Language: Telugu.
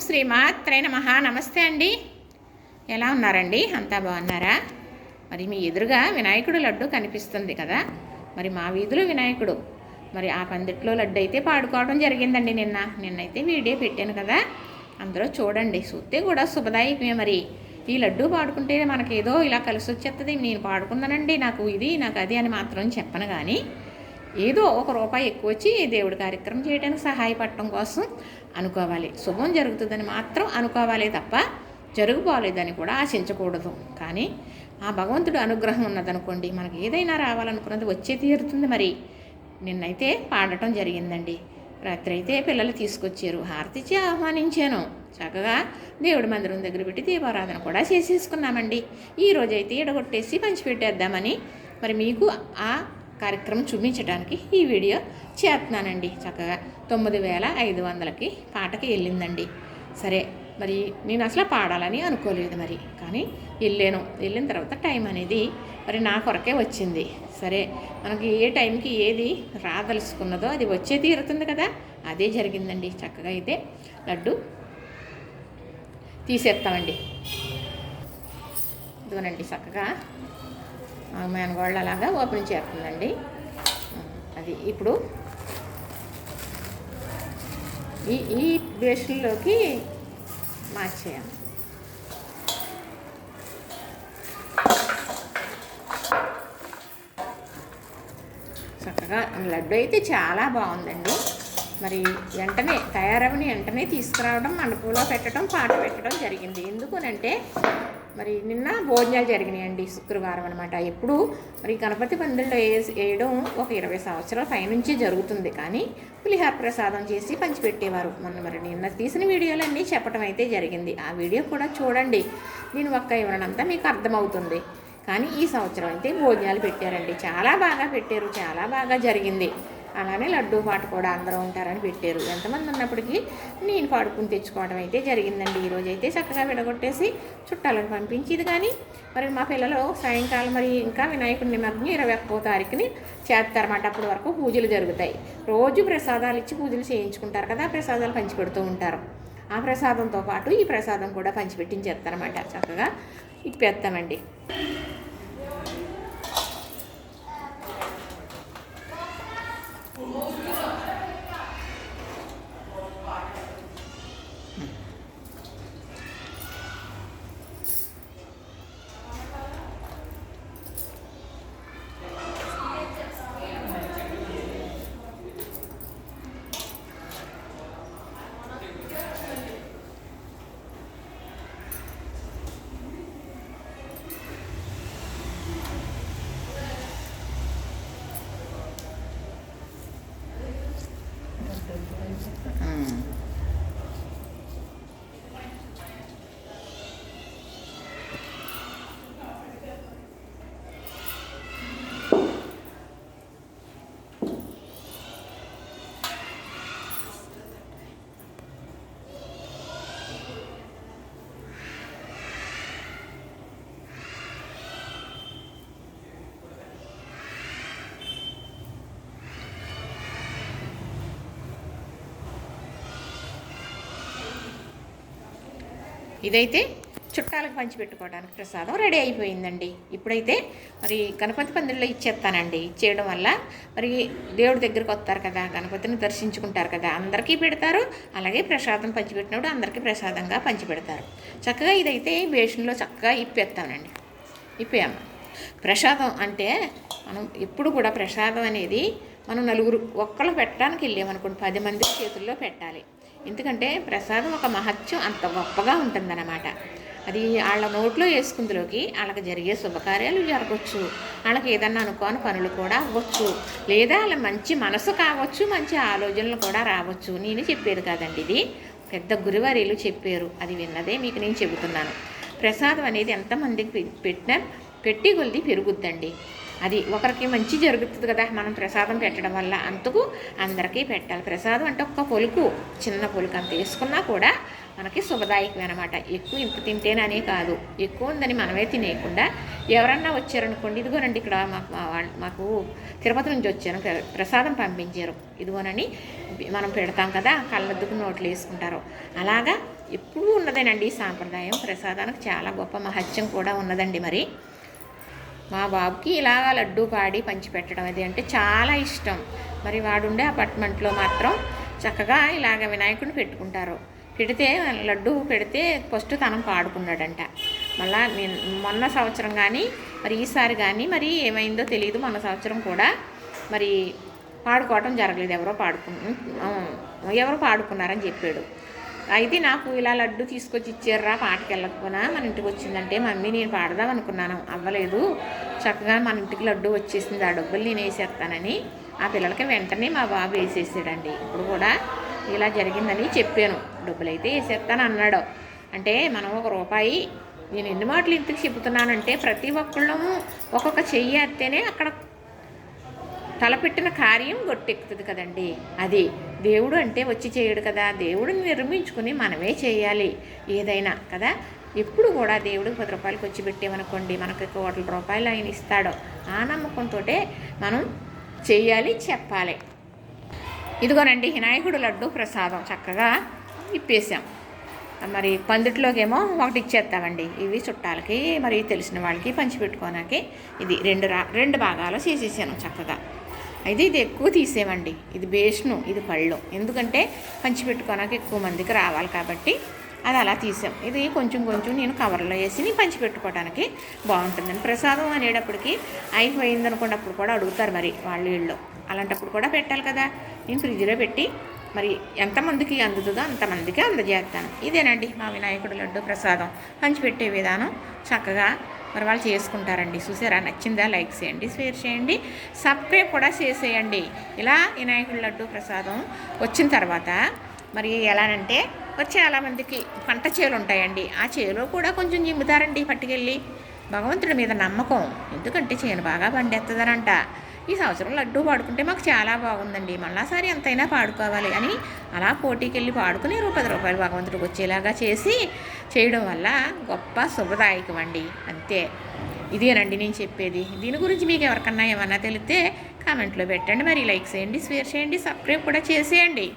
శ్రీమాత్రే నమః. నమస్తే అండి. ఎలా ఉన్నారండి? అంతా బాగున్నారా? మరి మీ ఎదురుగా వినాయకుడు లడ్డు కనిపిస్తుంది కదా, మరి మా వీధిలో వినాయకుడు, మరి ఆ పందిట్లో లడ్డు అయితే పాడుకోవడం జరిగిందండి. నిన్నైతే వీడియో పెట్టాను కదా, అందరూ చూడండి. చూస్తే కూడా శుభదాయకమే. మరి ఈ లడ్డు పాడుకుంటే మనకేదో ఇలా కలిసి వచ్చేస్తుంది. నేను పాడుకున్నానండి, నాకు ఇది నాకు అది అని మాత్రం చెప్పను, కానీ ఏదో ఒక రూపాయి ఎక్కువ వచ్చి దేవుడి కార్యక్రమం చేయడానికి సహాయపడటం కోసం అనుకోవాలి. శుభం జరుగుతుందని మాత్రం అనుకోవాలి తప్ప జరుగుకోలేదని కూడా ఆశించకూడదు. కానీ ఆ భగవంతుడు అనుగ్రహం ఉన్నదనుకోండి, మనకి ఏదైనా రావాలనుకున్నది వచ్చే తీరుతుంది. మరి నిన్నైతే పాడటం జరిగిందండి. రాత్రి అయితే పిల్లలు తీసుకొచ్చారు, హారతిచ్చి ఆహ్వానించాను. చక్కగా దేవుడి మందిరం దగ్గర పెట్టి దీపారాధన కూడా చేసేసుకున్నామండి. ఈరోజైతే ఎడగొట్టేసి పంచిపెట్టేద్దామని మరి మీకు ఆ కార్యక్రమం చూపించడానికి ఈ వీడియో చేస్తున్నానండి. చక్కగా 9500కి పాటకి వెళ్ళిందండి. సరే, మరి నేను అసలు పాడాలని అనుకోలేదు, మరి కానీ వెళ్ళిన తర్వాత టైం అనేది మరి నా కొరకే వచ్చింది. సరే, మనకి ఏ టైంకి ఏది రాదలుసుకున్నదో అది వచ్చే తీరుతుంది కదా, అదే జరిగిందండి. చక్కగా అయితే లడ్డు తీసేస్తామండి. ఇదిగోనండి, చక్కగా మేనగోళ్ళు అలాగా ఓపెన్ చేస్తుందండి. అది ఇప్పుడు ఈ బేషన్లోకి మార్చేయాలి. చక్కగా లడ్డు అయితే చాలా బాగుందండి. మరి వెంటనే తీసుకురావడం, మండపంలో పెట్టడం, పాట పెట్టడం జరిగింది. ఎందుకనంటే మరి నిన్న భోజనాలు జరిగినాయండి, శుక్రవారం అనమాట. ఎప్పుడు మరి గణపతి పందిళ్ళలో వేయడం ఒక 20 సంవత్సరాల పైనుంచి జరుగుతుంది, కానీ పులిహార ప్రసాదం చేసి పంచిపెట్టేవారు. మరి నిన్న తీసిన వీడియోలన్నీ చెప్పడం అయితే జరిగింది. ఆ వీడియో కూడా చూడండి, దీని ఒక్క వివరణంతా మీకు అర్థమవుతుంది. కానీ ఈ సంవత్సరం అయితే భోజనాలు పెట్టారండి, చాలా బాగా పెట్టారు, చాలా బాగా జరిగింది. అలానే లడ్డూ పాట కూడా అందరూ ఉంటారని పెట్టారు. ఎంతమంది ఉన్నప్పటికీ నేను పాడుకుని తెచ్చుకోవడం అయితే జరిగిందండి. ఈరోజు అయితే చక్కగా విడగొట్టేసి చుట్టాలకు పంపించేది. కానీ మరి మా పిల్లలు సాయంకాలం మరి ఇంకా వినాయకుడి నిమగ్నం 21వ తారీఖుని చేస్తారన్నమాట. అప్పటి వరకు పూజలు జరుగుతాయి. రోజు ప్రసాదాలు ఇచ్చి పూజలు చేయించుకుంటారు కదా, ప్రసాదాలు పంచిపెడుతూ ఉంటారు. ఆ ప్రసాదంతో పాటు ఈ ప్రసాదం కూడా పంచిపెట్టించేస్తారన్నమాట. చక్కగా ఇప్పేస్తామండి. ఇదైతే చుట్టాలకు పంచిపెట్టుకోవడానికి ప్రసాదం రెడీ అయిపోయిందండి. ఇప్పుడైతే మరి గణపతి పందిరిలో ఇచ్చేస్తానండి. ఇచ్చేయడం వల్ల మరి దేవుడి దగ్గరికి వస్తారు కదా, గణపతిని దర్శించుకుంటారు కదా, అందరికీ పెడతారు. అలాగే ప్రసాదం పంచిపెట్టినప్పుడు అందరికీ ప్రసాదంగా పంచిపెడతారు. చక్కగా ఇదైతే బేషన్లో చక్కగా ఇప్పేస్తానండి. ఇప్పేయమ్మ. ప్రసాదం అంటే మనం ఎప్పుడు కూడా ప్రసాదం అనేది మనం ఒక్కళ్ళు పెట్టడానికి వెళ్ళామనుకోండి, 10 మంది చేతుల్లో పెట్టాలి. ఎందుకంటే ప్రసాదం ఒక మహత్యం అంత గొప్పగా ఉంటుందన్నమాట. అది వాళ్ళ నోట్లో వేసుకుందులోకి వాళ్ళకి జరిగే శుభకార్యాలు జరగవచ్చు, వాళ్ళకి ఏదన్నా అనుకోని పనులు కూడా అవ్వచ్చు, లేదా వాళ్ళ మంచి మనసు కావచ్చు, మంచి ఆలోచనలు కూడా రావచ్చు. నేను చెప్పేది కాదండి, ఇది పెద్ద గురువారీలు చెప్పారు, అది విన్నదే మీకు నేను చెబుతున్నాను. ప్రసాదం అనేది ఎంతమందికి పెట్టి కొలిది పెరుగుద్దండి. అది ఒకరికి మంచి జరుగుతుంది కదా మనం ప్రసాదం పెట్టడం వల్ల. అందుకు అందరికీ పెట్టాలి. ప్రసాదం అంటే ఒక్క పొలుకు, చిన్న పొలుకు అంత వేసుకున్నా కూడా మనకి శుభదాయకమే అనమాట. ఎక్కువ ఇంత తింటేననే కాదు, ఎక్కువ ఉందని మనమే తినేయకుండా ఎవరన్నా వచ్చారనుకోండి, ఇదిగోనండి ఇక్కడ మాకు తిరుపతి నుంచి వచ్చాను, ప్రసాదం పంపించారు, ఇదిగోనని మనం పెడతాం కదా, కళ్ళద్దుకు నోట్లు వేసుకుంటారు. అలాగా ఎప్పుడూ ఉన్నదేనండి ఈ సాంప్రదాయం. ప్రసాదానికి చాలా గొప్ప మహత్యం కూడా ఉన్నదండి. మరి మా బాబుకి ఇలాగ లడ్డూ పాడి పంచిపెట్టడం అది అంటే చాలా ఇష్టం. మరి వాడుండే అపార్ట్మెంట్లో మాత్రం చక్కగా ఇలాగ వినాయకుడిని పెట్టుకుంటారు. పెడితే లడ్డు పెడితే ఫస్ట్ తనం పాడుకున్నాడంట. మళ్ళా నేను మొన్న సంవత్సరం కానీ మరి ఈసారి కానీ మరి ఏమైందో తెలియదు. మొన్న సంవత్సరం కూడా మరి పాడుకోవటం జరగలేదు. ఎవరో పాడుకున్నారని చెప్పాడు. అయితే నాకు ఇలా లడ్డు తీసుకొచ్చి ఇచ్చారా పాటకి వెళ్ళకపోయినా మన ఇంటికి వచ్చిందంటే మమ్మీ నేను పాడదాం అనుకున్నాను, అవ్వలేదు, చక్కగా మన ఇంటికి లడ్డు వచ్చేసింది, ఆ డబ్బులు నేను వేసేస్తానని ఆ పిల్లలకి వెంటనే మా బాబు వేసేసాడండి. ఇప్పుడు కూడా ఇలా జరిగిందని చెప్పాను, డబ్బులు అయితే వేసేస్తాను అన్నాడు. అంటే మనం ₹1 నేను ఎన్ని మాటలు ఇంటికి చెబుతున్నానంటే ప్రతి ఒక్కళ్ళము ఒక్కొక్క చెయ్యి ఎత్తేనే అక్కడ తలపెట్టిన కార్యం గొట్టెక్కుతుంది కదండి. అది దేవుడు అంటే వచ్చి చేయడు కదా, దేవుడిని నిర్మించుకుని మనమే చేయాలి ఏదైనా కదా. ఎప్పుడు కూడా దేవుడికి ₹10 వచ్చి పెట్టామనుకోండి మనకి ₹1,00,00,000 ఆయన ఇస్తాడు. ఆ నమ్మకంతో మనం చెయ్యాలి, చెప్పాలి. ఇదిగోనండి వినాయకుడు లడ్డు ప్రసాదం చక్కగా ఇప్పేసాం. మరి పందిట్లోకేమో ఒకటి ఇచ్చేస్తామండి. ఇవి చుట్టాలకి మరి తెలిసిన వాళ్ళకి పంచిపెట్టుకోవడానికి ఇది రెండు భాగాలు చేసేసాను చక్కగా. అయితే ఇది ఎక్కువ తీసేమండి, ఇది బేస్ను, ఇది పళ్ళు, ఎందుకంటే పంచిపెట్టుకోవడానికి ఎక్కువ మందికి రావాలి కాబట్టి అది అలా తీసాం. ఇది కొంచెం కొంచెం నేను కవర్లో వేసి పంచిపెట్టుకోవడానికి బాగుంటుందని. ప్రసాదం అనేటప్పటికి అయిపోయిందనుకోండి అప్పుడు కూడా అడుగుతారు మరి వీళ్ళు, అలాంటప్పుడు కూడా పెట్టాలి కదా. నేను ఫ్రిడ్జ్లో పెట్టి మరి ఎంతమందికి అందుతుందో అంతమందికి అందజేస్తాను. ఇదేనండి మా వినాయకుడు లడ్డు ప్రసాదం పంచిపెట్టే విధానం. చక్కగా మరి వాళ్ళు చేసుకుంటారండి. చూసారా, నచ్చిందా? లైక్ చేయండి, షేర్ చేయండి, సబ్స్క్రైబ్ కూడా చేసేయండి. ఇలా వినాయకుడు లడ్డు ప్రసాదం వచ్చిన తర్వాత మరి ఎలానంటే చాలామందికి పంట చేలు ఉంటాయండి, ఆ చేలో కూడా కొంచెం జిమ్ముతారండి పట్టుకెళ్ళి. భగవంతుడి మీద నమ్మకం, ఎందుకంటే చేను బాగా పండేస్తుందనంట. ఈ సంవత్సరం లడ్డూ పాడుకుంటే మాకు చాలా బాగుందండి, మళ్ళాసారి ఎంతైనా పాడుకోవాలి అని అలా పోటీకి వెళ్ళి పాడుకుని ₹10 భగవంతుడికి వచ్చేలాగా చేయడం వల్ల గొప్ప శుభదాయకం అండి. అంతే, ఇదేనండి నేను చెప్పేది. దీని గురించి మీకు ఎవరికన్నా ఏమన్నా తెలిస్తే కామెంట్లో పెట్టండి. మరి లైక్ చేయండి, షేర్ చేయండి, సబ్స్క్రైబ్ కూడా చేసేయండి.